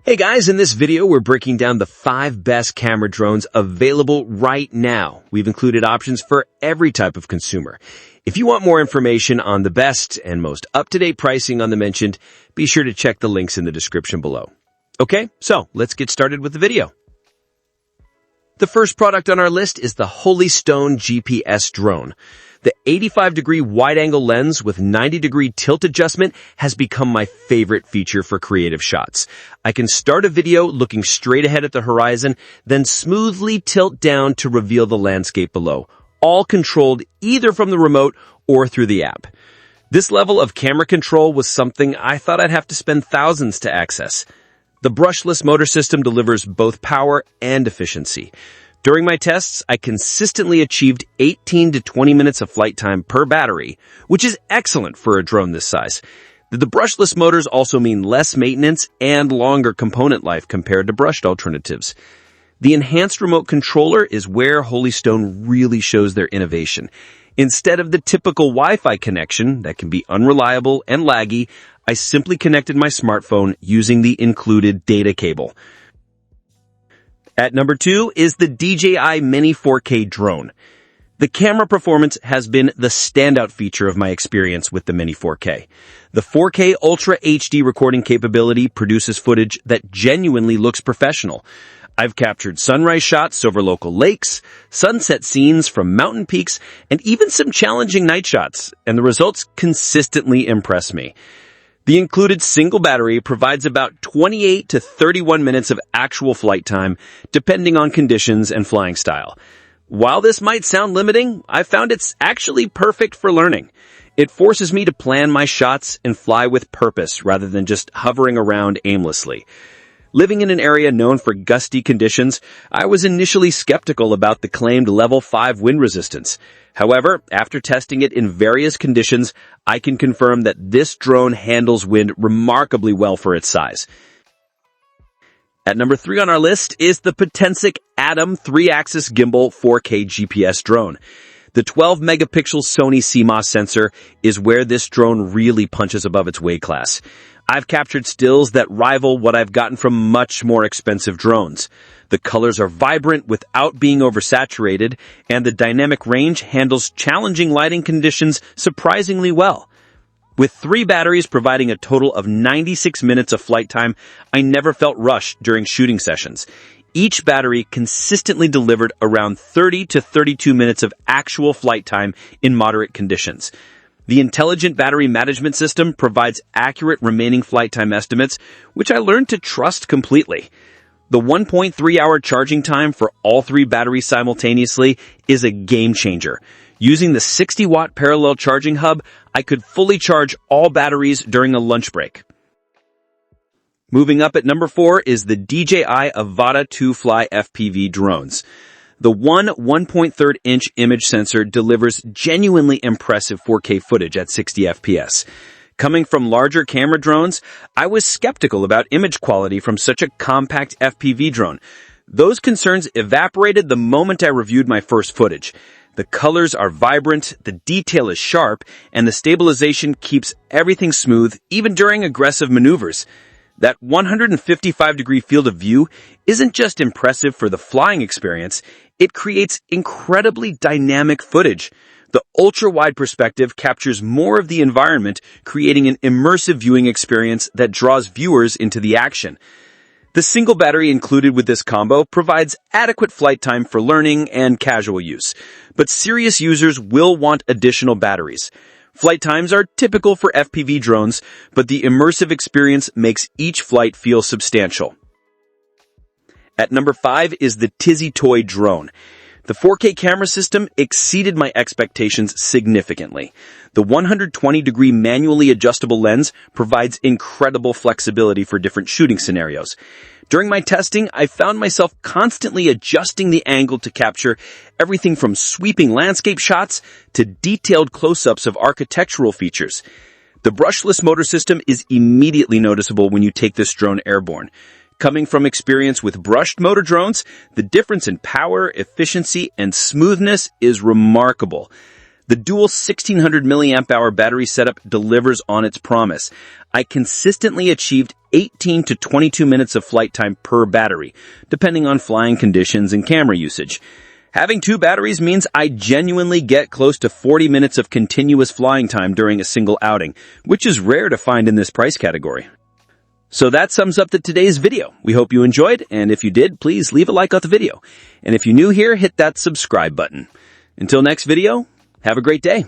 Hey guys, in this video, we're breaking down the 5 best camera drones available right now. We've included options for every type of consumer. If you want more information on the best and most up-to-date pricing on the mentioned, be sure to check the links in the description below. Okay, so let's get started with the video. The first product on our list is the Holystone GPS drone. The 85-degree wide-angle lens with 90-degree tilt adjustment has become my favorite feature for creative shots. I can start a video looking straight ahead at the horizon, then smoothly tilt down to reveal the landscape below, all controlled either from the remote or through the app. This level of camera control was something I thought I'd have to spend thousands to access. The brushless motor system delivers both power and efficiency. During my tests, I consistently achieved 18 to 20 minutes of flight time per battery, which is excellent for a drone this size. The brushless motors also mean less maintenance and longer component life compared to brushed alternatives. The enhanced remote controller is where Holystone really shows their innovation. Instead of the typical Wi-Fi connection that can be unreliable and laggy, I simply connected my smartphone using the included data cable. At number 2 is the DJI Mini 4K drone. The camera performance has been the standout feature of my experience with the Mini 4K. The 4K Ultra HD recording capability produces footage that genuinely looks professional. I've captured sunrise shots over local lakes, sunset scenes from mountain peaks, and even some challenging night shots, and the results consistently impress me. The included single battery provides about 28 to 31 minutes of actual flight time, depending on conditions and flying style. While this might sound limiting, I found it's actually perfect for learning. It forces me to plan my shots and fly with purpose rather than just hovering around aimlessly. Living in an area known for gusty conditions, I was initially skeptical about the claimed level 5 wind resistance. However, after testing it in various conditions, I can confirm that this drone handles wind remarkably well for its size. At number 3 on our list is the Potensic Atom 3-axis Gimbal 4K GPS drone. The 12-megapixel Sony CMOS sensor is where this drone really punches above its weight class. I've captured stills that rival what I've gotten from much more expensive drones. The colors are vibrant without being oversaturated, and the dynamic range handles challenging lighting conditions surprisingly well. With 3 batteries providing a total of 96 minutes of flight time, I never felt rushed during shooting sessions. Each battery consistently delivered around 30 to 32 minutes of actual flight time in moderate conditions. The intelligent battery management system provides accurate remaining flight time estimates, which I learned to trust completely. The 1.3-hour charging time for all 3 batteries simultaneously is a game changer. Using the 60-watt parallel charging hub, I could fully charge all batteries during a lunch break. Moving up at number 4 is the DJI Avata 2 Fly FPV Drones. The 1.3-inch image sensor delivers genuinely impressive 4K footage at 60 FPS. Coming from larger camera drones, I was skeptical about image quality from such a compact FPV drone. Those concerns evaporated the moment I reviewed my first footage. The colors are vibrant, the detail is sharp, and the stabilization keeps everything smooth, even during aggressive maneuvers. That 155-degree field of view isn't just impressive for the flying experience, it creates incredibly dynamic footage. The ultra-wide perspective captures more of the environment, creating an immersive viewing experience that draws viewers into the action. The single battery included with this combo provides adequate flight time for learning and casual use, but serious users will want additional batteries. Flight times are typical for FPV drones, but the immersive experience makes each flight feel substantial. At number 5 is the TizzyToy Drone. The 4K camera system exceeded my expectations significantly. The 120-degree manually adjustable lens provides incredible flexibility for different shooting scenarios. During my testing, I found myself constantly adjusting the angle to capture everything from sweeping landscape shots to detailed close-ups of architectural features. The brushless motor system is immediately noticeable when you take this drone airborne. Coming from experience with brushed motor drones, the difference in power, efficiency, and smoothness is remarkable. The dual 1600 mAh battery setup delivers on its promise. I consistently achieved 18 to 22 minutes of flight time per battery, depending on flying conditions and camera usage. Having 2 batteries means I genuinely get close to 40 minutes of continuous flying time during a single outing, which is rare to find in this price category. So that sums up today's video. We hope you enjoyed, and if you did, please leave a like on the video. And if you're new here, hit that subscribe button. Until next video, have a great day.